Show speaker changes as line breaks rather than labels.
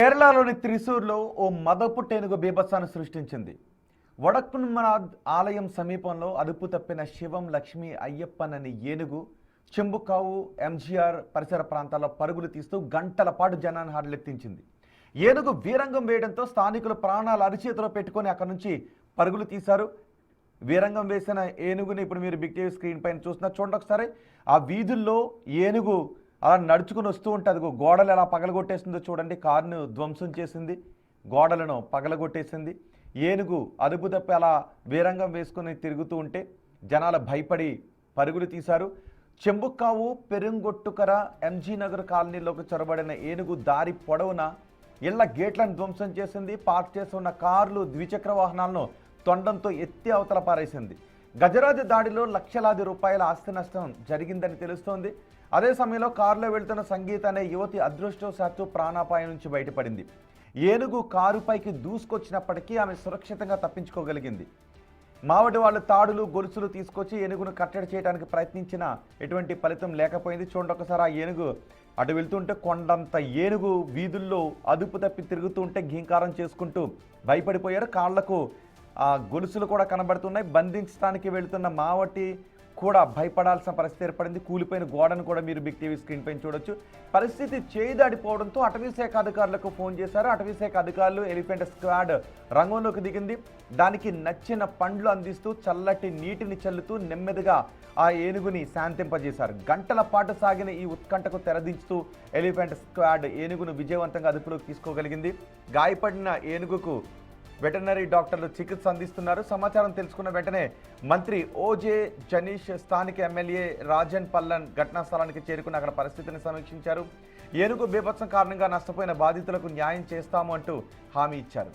కేరళలోని త్రిశూర్లో ఓ మదపు టేనుగు బీభత్సాన్ని సృష్టించింది. వడక్కున్మనాథ్ ఆలయం సమీపంలో అదుపు తప్పిన శివం లక్ష్మి అయ్యప్పన్ అనే ఏనుగు చెంబుకావు ఎంజీఆర్ పరిసర ప్రాంతాల్లో పరుగులు తీస్తూ గంటల పాటు జనాన్ని హడలెత్తించింది. ఏనుగు వీరంగం వేయడంతో స్థానికులు ప్రాణాలు అరిచేతిలో పెట్టుకొని అక్కడి నుంచి పరుగులు తీశారు. వీరంగం వేసిన ఏనుగుని ఇప్పుడు మీరు బిగ్ టీవీ స్క్రీన్ పైన చూస్తున్నారు. చూడండి ఒకసారి. ఆ వీధుల్లో ఏనుగు అలా నడుచుకుని వస్తూ ఉంటుంది. గోడలు ఎలా పగలగొట్టేసిందో చూడండి. కారును ధ్వంసం చేసింది, గోడలను పగలగొట్టేసింది. ఏనుగు అదుపు తప్పి అలా వీరంగం వేసుకుని తిరుగుతూ ఉంటే జనాలు భయపడి పరుగులు తీశారు. చెంబుకావు పెరుంగొట్టుకర ఎంజీ నగర్ కాలనీలోకి చొరబడిన ఏనుగు దారి పొడవున ఇళ్ల గేట్లను ధ్వంసం చేసింది. పార్క్ చేసి ఉన్న కార్లు, ద్విచక్ర వాహనాలను తొండంతో ఎత్తి అవతల పారేసింది. గజరాజు దాడిలో లక్షలాది రూపాయల ఆస్తి నష్టం జరిగిందని తెలుస్తోంది. అదే సమయంలో కారులో వెళ్తున్న సంగీత అనే యువతి అదృష్టవశాత్తు ప్రాణాపాయం నుంచి బయటపడింది. ఏనుగు కారుపైకి దూసుకొచ్చినప్పటికీ ఆమె సురక్షితంగా తప్పించుకోగలిగింది. మావటి వాళ్ళు తాడులు, గొలుసులు తీసుకొచ్చి ఏనుగును కట్టడి చేయడానికి ప్రయత్నించినా ఎటువంటి ఫలితం లేకపోయింది. చూడండి ఒకసారి. ఆ ఏనుగు అటు వెళ్తుంటే కొండంత ఏనుగు వీధుల్లో అదుపు తప్పి తిరుగుతూ ఉంటే ఘీంకారం చేసుకుంటూ భయపడిపోయారు. కాళ్లకు ఆ గొలుసులు కూడా కనబడుతున్నాయి. బంధించడానికి వెళుతున్న మావటి కూడా భయపడాల్సిన పరిస్థితి ఏర్పడింది. కూలిపోయిన గోడను కూడా మీరు బిగ్ టీవీ స్క్రీన్ పైన చూడొచ్చు. పరిస్థితి చేయిదాడిపోవడంతో అటవీశాఖ అధికారులకు ఫోన్ చేశారు. అటవీశాఖ అధికారులు ఎలిఫెంట్ స్క్వాడ్ రంగంలోకి దిగింది. దానికి నచ్చిన పండ్లు అందిస్తూ చల్లటి నీటిని చల్లుతూ నెమ్మదిగా ఆ ఏనుగుని శాంతింపజేశారు. గంటల పాటు సాగిన ఈ ఉత్కంఠకు తెరదించుతూ ఎలిఫెంట్ స్క్వాడ్ ఏనుగును విజయవంతంగా అదుపులోకి తీసుకోగలిగింది. గాయపడిన ఏనుగుకు వెటర్నరీ డాక్టర్లు చికిత్స అందిస్తున్నారు. సమాచారం తెలుసుకున్న వెంటనే మంత్రి ఓజే జనీష్, స్థానిక ఎమ్మెల్యే రాజన్ పల్లన్ ఘటనా స్థలానికి చేరుకుని అక్కడ పరిస్థితిని సమీక్షించారు. ఏనుగు బీభత్సం కారణంగా నష్టపోయిన బాధితులకు న్యాయం చేస్తాము అంటూ హామీ ఇచ్చారు.